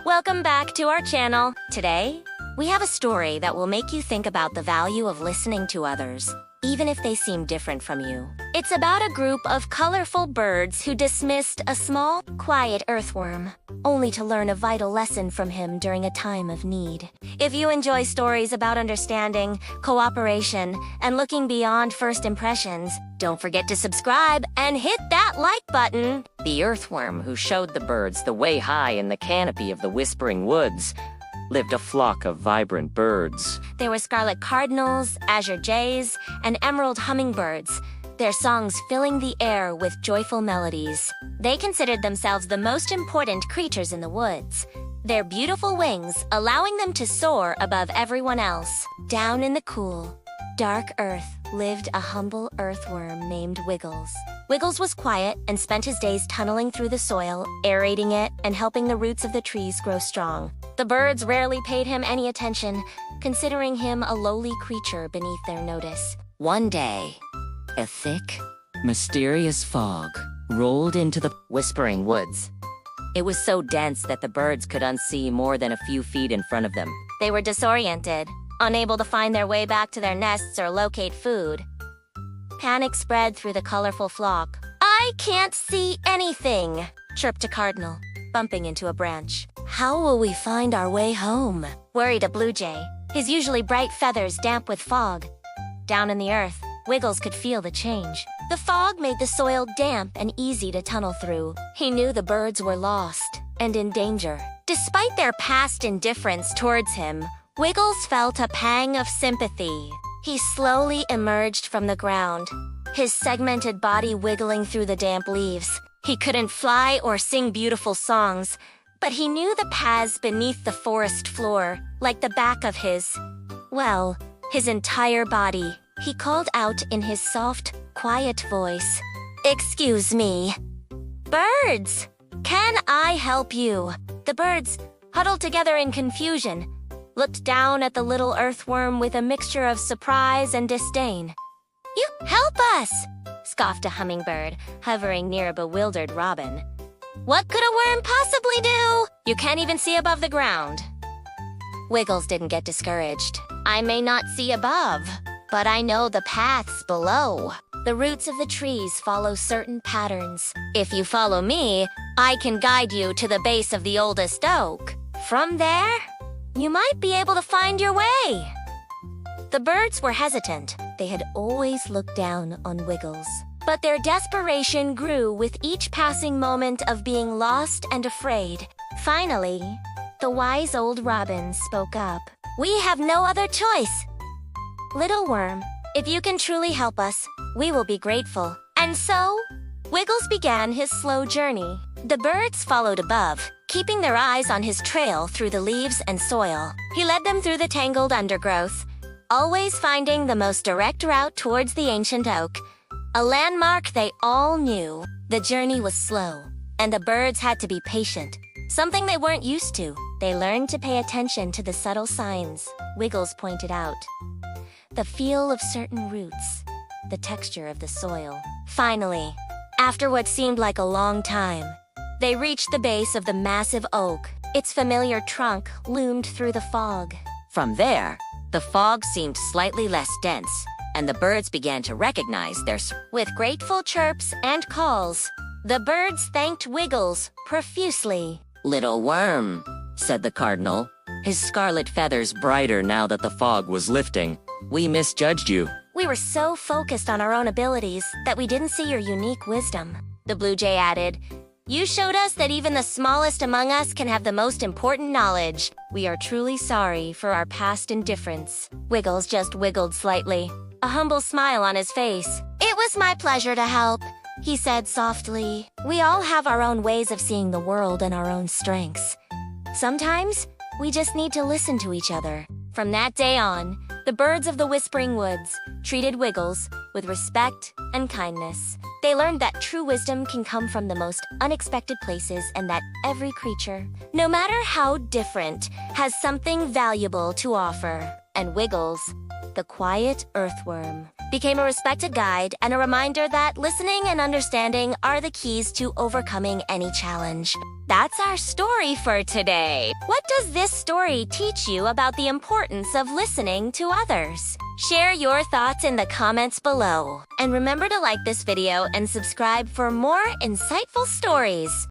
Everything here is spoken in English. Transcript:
Welcome back to our channel. Today, we have a story that will make you think about the value of listening to others, even if they seem different from you. It's about a group of colorful birds who dismissed a small, quiet earthworm, only to learn a vital lesson from him during a time of need. If you enjoy stories about understanding, cooperation, and looking beyond first impressions, don't forget to subscribe and hit that like button. The earthworm who showed the birds the way high in the canopy of the whispering woods lived a flock of vibrant birds. There were scarlet cardinals, azure jays, and emerald hummingbirds, their songs filling the air with joyful melodies. They considered themselves the most important creatures in the woods, their beautiful wings allowing them to soar above everyone else. Down in the cool, dark earth lived a humble earthworm named Wiggles. Wiggles was quiet and spent his days tunneling through the soil, aerating it, and helping the roots of the trees grow strong. The birds rarely paid him any attention, considering him a lowly creature beneath their notice. One day, a thick, mysterious fog rolled into the whispering woods. It was so dense that the birds could unsee more than a few feet in front of them. They were disoriented, unable to find their way back to their nests or locate food. Panic spread through the colorful flock. "I can't see anything," chirped a cardinal, bumping into a branch. "How will we find our way home?" worried a blue jay, his usually bright feathers damp with fog. Down in the earth, Wiggles could feel the change. The fog made the soil damp and easy to tunnel through. He knew the birds were lost and in danger. Despite their past indifference towards him, Wiggles felt a pang of sympathy. He slowly emerged from the ground, his segmented body wiggling through the damp leaves. He couldn't fly or sing beautiful songs, but he knew the paths beneath the forest floor, like the back of his entire body. He called out in his soft, quiet voice, "Excuse me. Birds, can I help you?" The birds, huddled together in confusion, looked down at the little earthworm with a mixture of surprise and disdain. "You help us!" scoffed a hummingbird, hovering near a bewildered robin. "What could a worm possibly do? You can't even see above the ground." Wiggles didn't get discouraged. "I may not see above, but I know the paths below. The roots of the trees follow certain patterns. If you follow me, I can guide you to the base of the oldest oak. From there, you might be able to find your way." The birds were hesitant. They had always looked down on Wiggles. But their desperation grew with each passing moment of being lost and afraid. Finally, the wise old robin spoke up. "We have no other choice. Little worm, if you can truly help us, we will be grateful." And so, Wiggles began his slow journey. The birds followed above, keeping their eyes on his trail through the leaves and soil. He led them through the tangled undergrowth, always finding the most direct route towards the ancient oak, a landmark they all knew. The journey was slow, and the birds had to be patient, something they weren't used to. They learned to pay attention to the subtle signs Wiggles pointed out. The feel of certain roots, the texture of the soil. Finally, after what seemed like a long time, they reached the base of the massive oak. Its familiar trunk loomed through the fog. From there, the fog seemed slightly less dense, and the birds began to recognize With grateful chirps and calls, the birds thanked Wiggles profusely. "Little worm," said the cardinal, his scarlet feathers brighter now that the fog was lifting. "We misjudged you." "We were so focused on our own abilities that we didn't see your unique wisdom," the blue jay added. "You showed us that even the smallest among us can have the most important knowledge. We are truly sorry for our past indifference." Wiggles just wiggled slightly, a humble smile on his face. "It was my pleasure to help," he said softly. "We all have our own ways of seeing the world and our own strengths. Sometimes, we just need to listen to each other." From that day on, the birds of the whispering woods treated Wiggles with respect and kindness. They learned that true wisdom can come from the most unexpected places and that every creature, no matter how different, has something valuable to offer. And Wiggles, the quiet earthworm, became a respected guide and a reminder that listening and understanding are the keys to overcoming any challenge. That's our story for today. What does this story teach you about the importance of listening to others? Share your thoughts in the comments below. And remember to like this video and subscribe for more insightful stories.